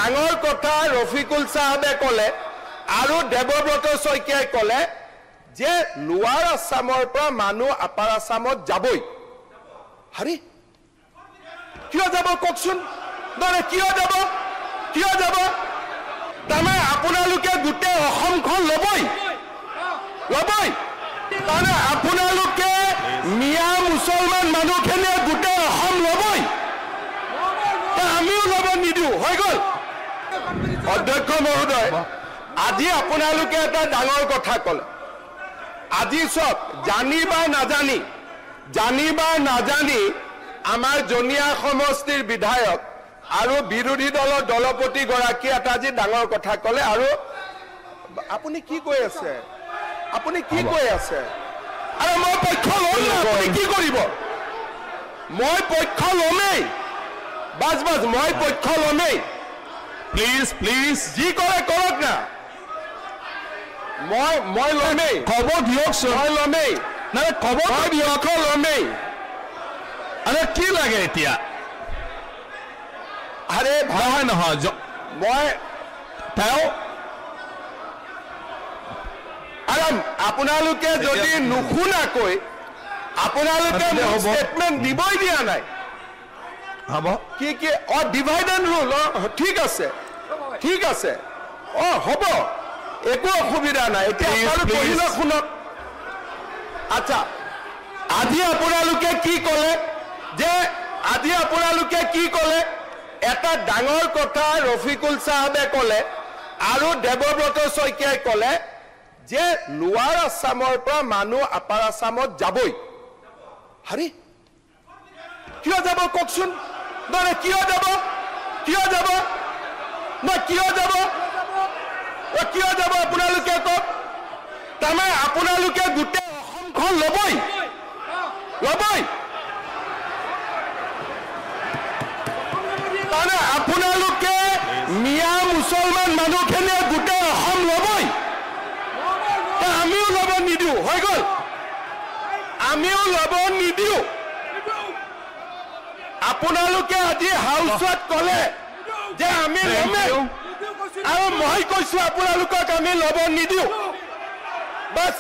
ডাঙৰ কথা ৰফিকুল সাহেবে কলে আৰু দেৱব্ৰত শইকীয়াই কলে যে লোৱাৰ আসামৰ পৰা মানুহ আপাৰ আসামত যাবই হাৰি কিয় যাব ককচোন নৰে কিয় যাব তাৰমানে আপোনালোকে গোটেই অসমখন ল'বই তাৰমানে আপোনালোকে মিয়া মুছলমান মানুহখিনিয়ে গোটেই অসম ল'বই আমিও ল'ব নিদিওঁ হৈ গ'ল অধ্যক্ষ মহোদয় আজি আপোনালোকে এটা ডাঙৰ কথা ক'লে আজি চব জানি বা নাজানি আমাৰ জনিয়া সমষ্টিৰ বিধায়ক আৰু বিৰোধী দলৰ দলপতি গৰাকী এটা আজি ডাঙৰ কথা ক'লে আৰু আপুনি কি কৈ আছে আৰু মই পক্ষ ল'ম না আপুনি কি কৰিব মই পক্ষ ল'মেই বাজ মই পক্ষ ল'মেই প্লিজ যি কৰে কৰক না মই ল'মেই ক'ব দিয়কচোন মই ল'মেই নাই ক'ব দিয়ক ল'মেই আরে কি লাগে এতিয়া আরে ভাই নহয় মই তাও আরাম আপোনালোকে যদি নুশুনাকৈ আপোনালোকে স্টেটমেন্ট দিবই দিয়া নাই হ'ব কি ডিভাইড এন্ড রুল ঠিক আছে হ'ব একো অসুবিধা নাই এতিয়া আপোনালোকে পঢ়িল শুনক আচ্ছা আজি আপোনালোকে কি ক'লে এটা ডাঙৰ কথা ৰফিকুল সাহেবে ক'লে আৰু দেৱব্ৰত শইকীয়াই ক'লে যে লোৱাৰ আসামৰ পৰা মানুহ আপাৰ আসামত যাবই হাৰি কিয় যাব ককচোন নৰে কিয় যাব আপোনালোকে কওক তাৰমানে আপোনালোকে গোটেই অসমখন ল'বই তাৰমানে আপোনালোকে মিয়া মুছলমান মানুহখিনিয়ে গোটেই অসম ল'বই আমিও ল'ব নিদিওঁ হৈ গ'ল আপোনালোকে আজি হাউচত ক'লে যে আমি ল'মেই আৰু মই কৈছো আপোনালোকক আমি ল'ব নিদিওঁ বাছ